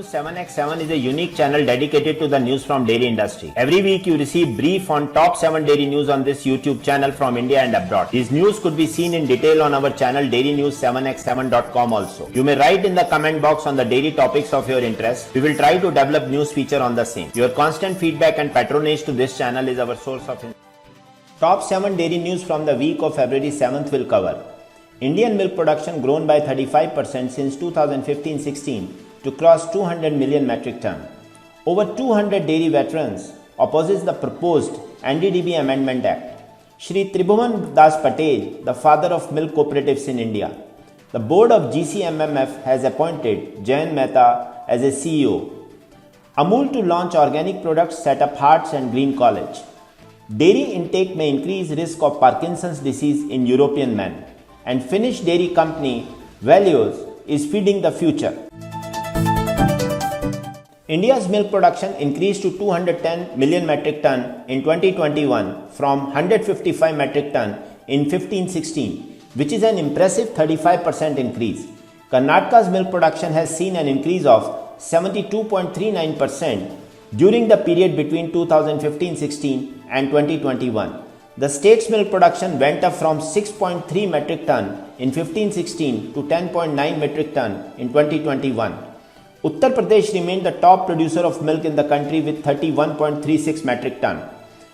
News 7x7 is a unique channel dedicated to the news from dairy industry. Every week you receive brief on top 7 dairy news on this YouTube channel from India and abroad. These news could be seen in detail on our channel dairynews7x7.com also. You may write in the comment box on the dairy topics of your interest. We will try to develop news feature on the same. Your constant feedback and patronage to this channel is our source of Top 7 dairy news from the week of February 7th will cover Indian milk production grown by 35% since 2015-16 to cross 200 million metric ton. Over 200 dairy veterans opposes the proposed NDDB Amendment Act. Shri Tribhuvandas Patel, the father of milk cooperatives in India. The board of GCMMF has appointed Jayen Mehta as a CEO. Amul to launch organic products, set up Haats and Green College. Dairy intake may increase risk of Parkinsons disease in European men. And Finnish dairy company Values is feeding the future. India's milk production increased to 210 million metric ton in 2021 from 155 metric ton in 15-16, which is an impressive 35% increase. Karnataka's milk production has seen an increase of 72.39% during the period between 2015-16 and 2021. The state's milk production went up from 6.3 metric ton in 15-16 to 10.9 metric ton in 2021. Uttar Pradesh remained the top producer of milk in the country with 31.36 metric ton.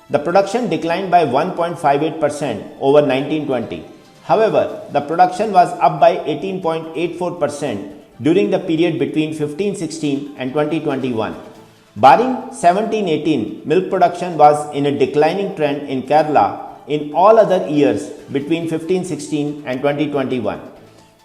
The production declined by 1.58% over 1920. However, the production was up by 18.84% during the period between 15-16 and 2021. Barring 17-18, milk production was in a declining trend in Kerala in all other years between 15-16 and 2021.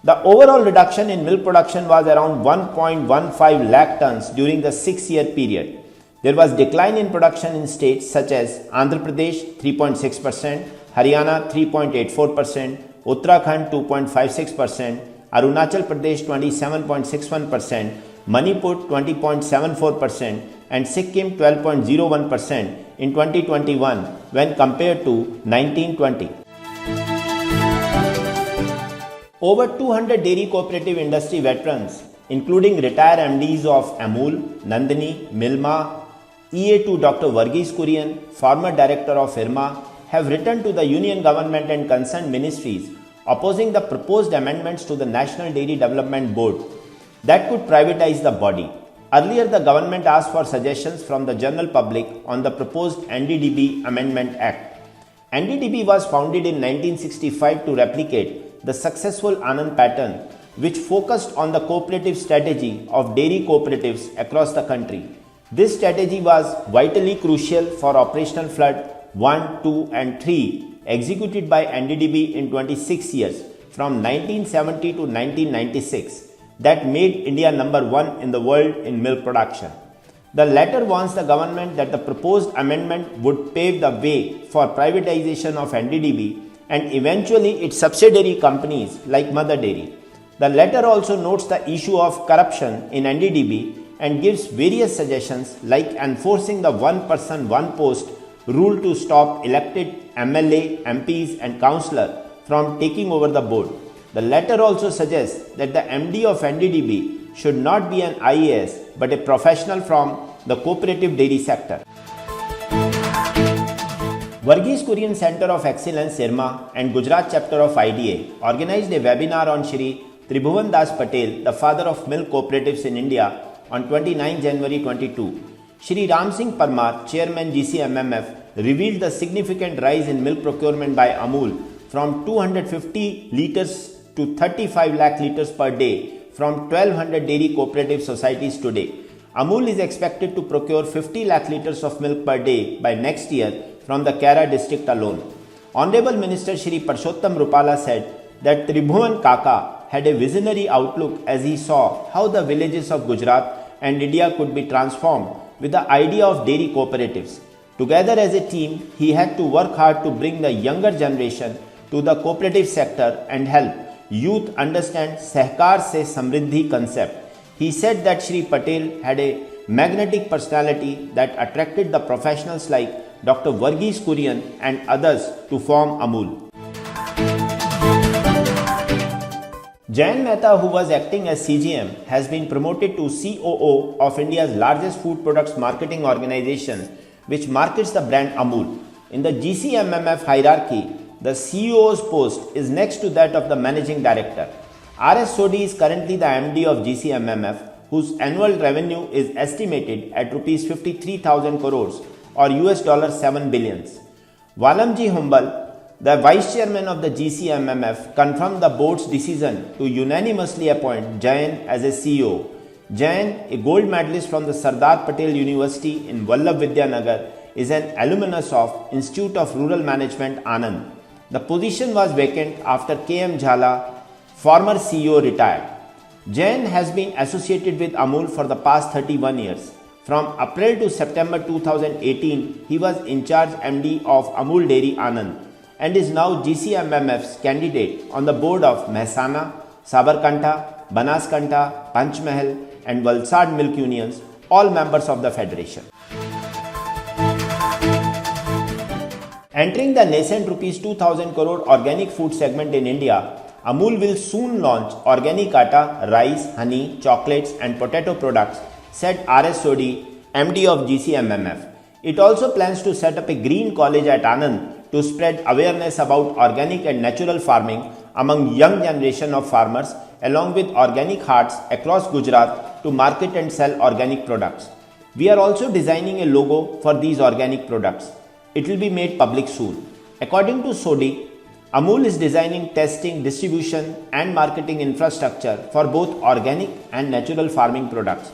The overall reduction in milk production was around 1.15 lakh tons during the 6-year period. There was decline in production in states such as Andhra Pradesh 3.6%, Haryana 3.84%, Uttarakhand 2.56%, Arunachal Pradesh 27.61%, Manipur 20.74% and Sikkim 12.01% in 2021 when compared to 1920. Over 200 dairy cooperative industry veterans, including retired MDs of Amul, Nandini, Milma, EA2 Dr. Varghese Kurian, former director of IRMA, have written to the Union Government and concerned ministries opposing the proposed amendments to the National Dairy Development Board that could privatize the body. Earlier, the government asked for suggestions from the general public on the proposed NDDB Amendment Act. NDDB was founded in 1965 to replicate the successful Anand pattern, which focused on the cooperative strategy of dairy cooperatives across the country. This strategy was vitally crucial for operational flood 1, 2 and 3 executed by NDDB in 26 years from 1970 to 1996 that made India number 1 in the world in milk production. The letter warns the government that the proposed amendment would pave the way for privatization of NDDB and eventually its subsidiary companies like Mother Dairy. The letter also notes the issue of corruption in NDDB and gives various suggestions like enforcing the one person one post rule to stop elected MLA, MPs and councillor from taking over the board. The letter also suggests that the MD of NDDB should not be an IAS but a professional from the cooperative dairy sector. Varghese Kurian Center of Excellence IRMA and Gujarat chapter of IDA organized a webinar on Shri Tribhuvandas Patel, the father of milk cooperatives in India, on 29 January 22. Shri Ram Singh Parmar, Chairman GCMMF, revealed the significant rise in milk procurement by Amul from 250 litres to 35 lakh litres per day from 1200 dairy cooperative societies today. Amul is expected to procure 50 lakh litres of milk per day by next year from the Kara district alone. Honorable Minister Shri Parshottam Rupala said that Tribhuvan Kaka had a visionary outlook as he saw how the villages of Gujarat and India could be transformed with the idea of dairy cooperatives. Together as a team, he had to work hard to bring the younger generation to the cooperative sector and help youth understand Sahkar Se Samriddhi concept. He said that Shri Patel had a magnetic personality that attracted the professionals like Dr. Varghese Kurian and others to form Amul. Jayen Mehta, who was acting as CGM, has been promoted to COO of India's largest food products marketing organization, which markets the brand Amul. In the GCMMF hierarchy, the CEO's post is next to that of the managing director. RS Sodhi is currently the MD of GCMMF, whose annual revenue is estimated at Rs 53,000 crores or $7 billion. Valamji Humbal, the Vice Chairman of the GCMMF, confirmed the board's decision to unanimously appoint Jayen as a CEO. Jayen, a gold medalist from the Sardar Patel University in Vallabh Vidyanagar, is an alumnus of Institute of Rural Management, Anand. The position was vacant after KM Jhala, former CEO, retired. Jayen has been associated with Amul for the past 31 years. From April to September 2018, he was in charge MD of Amul Dairy, Anand, and is now GCMMF's candidate on the board of Mehsana, Sabarkantha, Banaskantha, Panchmahal and Valsad milk unions, all members of the federation. Entering the nascent Rs 2,000 crore organic food segment in India, Amul will soon launch organic atta, rice, honey, chocolates and potato products, said RS Sodhi, MD of GCMMF. It also plans to set up a green college at Anand to spread awareness about organic and natural farming among young generation of farmers, along with organic haats across Gujarat to market and sell organic products. We are also designing a logo for these organic products. It will be made public soon. According to Sodhi, Amul is designing testing, distribution and marketing infrastructure for both organic and natural farming products.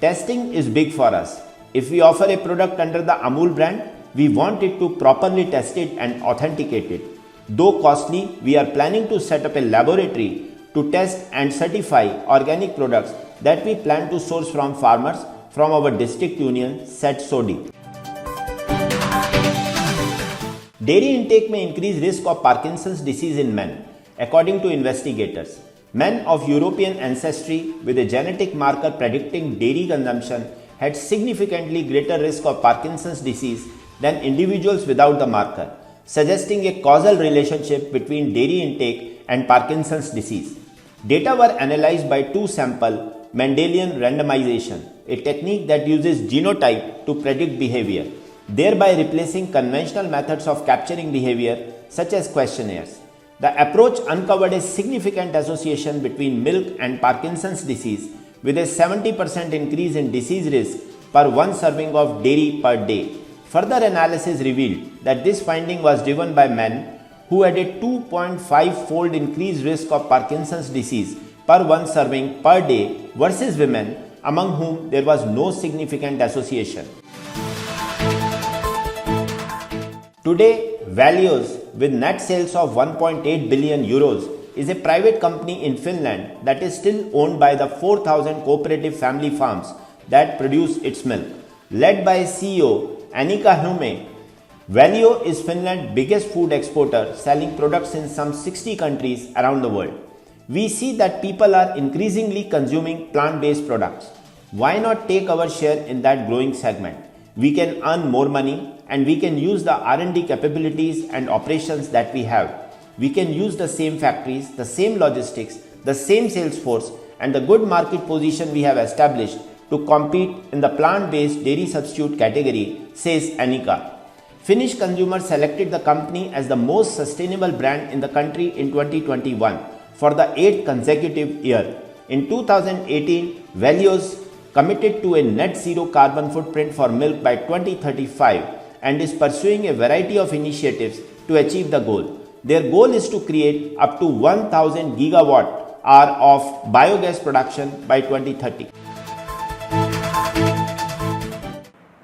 Testing is big for us. If we offer a product under the Amul brand, we want it to properly test it and authenticate it. Though costly, we are planning to set up a laboratory to test and certify organic products that we plan to source from farmers from our district union, said Sodhi. Dairy intake may increase risk of Parkinson's disease in men, according to investigators. Men of European ancestry with a genetic marker predicting dairy consumption had significantly greater risk of Parkinson's disease than individuals without the marker, suggesting a causal relationship between dairy intake and Parkinson's disease. Data were analyzed by two-sample Mendelian randomization, a technique that uses genotype to predict behavior, thereby replacing conventional methods of capturing behavior such as questionnaires. The approach uncovered a significant association between milk and Parkinson's disease, with a 70% increase in disease risk per one serving of dairy per day. Further analysis revealed that this finding was driven by men who had a 2.5-fold increased risk of Parkinson's disease per one serving per day versus women among whom there was no significant association. Today, Values, with net sales of 1.8 billion euros, is a private company in Finland that is still owned by the 4,000 cooperative family farms that produce its milk. Led by CEO Annika Hume, Valio is Finland's biggest food exporter, selling products in some 60 countries around the world. We see that people are increasingly consuming plant-based products. Why not take our share in that growing segment? We can earn more money and we can use the R&D capabilities and operations that we have. We can use the same factories, the same logistics, the same sales force and the good market position we have established to compete in the plant-based dairy substitute category, says Annika. Finnish consumers selected the company as the most sustainable brand in the country in 2021 for the 8th consecutive year. In 2018, Valios committed to a net zero carbon footprint for milk by 2035 and is pursuing a variety of initiatives to achieve the goal. Their goal is to create up to 1000 gigawatt hour of biogas production by 2030.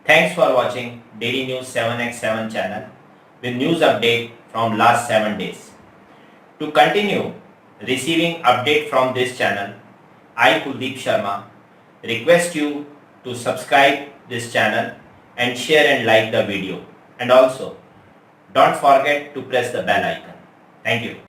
Thanks for watching Dairy News 7x7 channel with news update from last 7 days. To continue receiving update from this channel, I Kuldeep Sharma request you to subscribe this channel and share and like the video, and also don't forget to press the bell icon. Thank you.